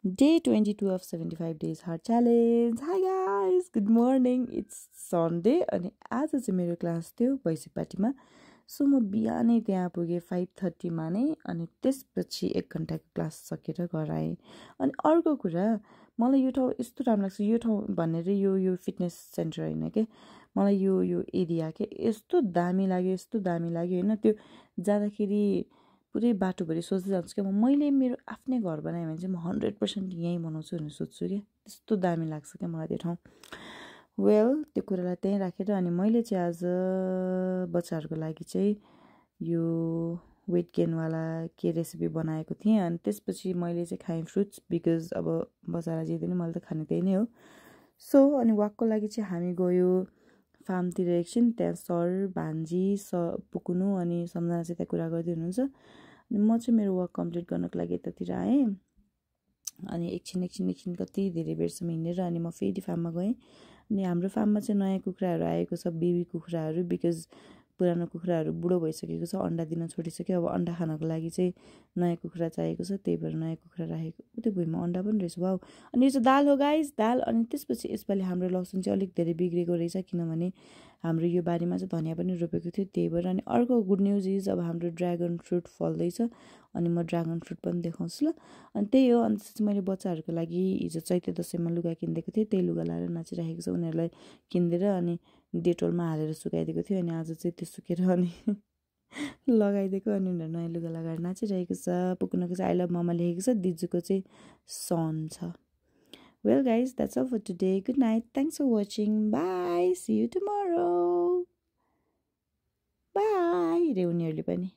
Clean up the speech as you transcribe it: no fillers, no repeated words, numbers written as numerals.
Day 22 of 75 days hard challenge. Hi guys, good morning. It's Sunday अनि आज चाहिँ मेरो क्लास थियो भैँसीपाटीमा. सो म बिहानै त्यहाँ पुगेँ 5:30 मा नै अनि त्यसपछि 1 घण्टाको क्लास सकेर घर आएँ. अनि अर्को कुरा मलाई यो ठाउँ यस्तो राम्रो लाग्छ. यो ठाउँ भनेर यो फिटनेस सेन्टर हैन के. मलाई यो एरिया के यस्तो दामी लाग्यो हैन. त्यो जाँदाखेरि पुरै बाटोभरि सोच्दै जान्छु क्या मैले मेरो आफ्नै घर बनाएँ भने चाहिँ म 100% यहीँ बनाउँछु भनेर सोच्छु क्या. त्यस्तो दामी लाग्छ क्या मलाई त्यो ठाउँ. वेल त्यो कुरालाई त्यहीँ राखेर अनि मैले चाहिँ आज बच्चाहरूको लागि चाहिँ यो वेट गेनवाला के रेसिपी बनाएको थिएँ. अनि त्यसपछि मैले चाहिँ खाएँ फ्रुट्स बिकज अब बजारमा जे पनि मैले त खाने त्यही नै हो. सो अनि वाकको लागि चाहिँ हामी गयो फार्मतिर एकछिन. त्यहाँ सर भान्जी पुकुनु अनि सम्झना चाहिँ त्यहाँ कुरा गर्दै हुनुहुन्छ. अनि म चाहिँ मेरो वर्क कम्प्लिट गर्नको लागि यतातिर आएँ. अनि एकछिन कति धेरै बेरसम्म हिँडेर अनि म फेरि फार्ममा गएँ. अनि हाम्रो फार्ममा चाहिँ नयाँ कुखुराहरू आएको छ, बेबी कुखुराहरू. बिकज पुरानो कुखुराहरू बुढो भइसकेको छ, अन्डा दिन छोडिसक्यो. अब अन्डा खानको लागि चाहिँ नयाँ कुखुरा चाहिएको छ, त्यही भएर नयाँ कुखुरा राखेको. त्यो भुइँमा अन्डा पनि रहेछ. वाउ. अनि यो चाहिँ दाल हो गाइस, दाल. अनि त्यसपछि यसपालि हाम्रो लसुन चाहिँ अलिक धेरै बिग्रेको रहेछ किनभने हाम्रो यो बारीमा चाहिँ धनियाँ पनि रोपेको थियो, त्यही भएर. अनि अर्को गुड न्युज इज अब हाम्रो ड्र्यागन फ्रुट फल्दैछ अनि म ड्र्यागन फ्रुट पनि देखाउँछु ल. अनि त्यही हो. अनि त्यसपछि मैले बच्चाहरूको लागि हिजो चैते दसैँमा लुगा किनिदिएको थिएँ, त्यही लुगा लाएर नाचिराखेको छ. उनीहरूलाई किनिदिएर अनि डेटोलमा हालेर सुकाइदिएको थियो. अनि आज चाहिँ त्यो सुकेर अनि लगाइदिएको. अनि उनीहरू नयाँ लुगा लगाएर नाचिरहेको छ. पुकुनको चाहिँ आई लभ ममा लेखेको छ, दिजुको चाहिँ सन छ. Well guys, that's all for today. Good night. Thanks for watching. Bye. See you tomorrow. Bye. रे उनीहरूले पनि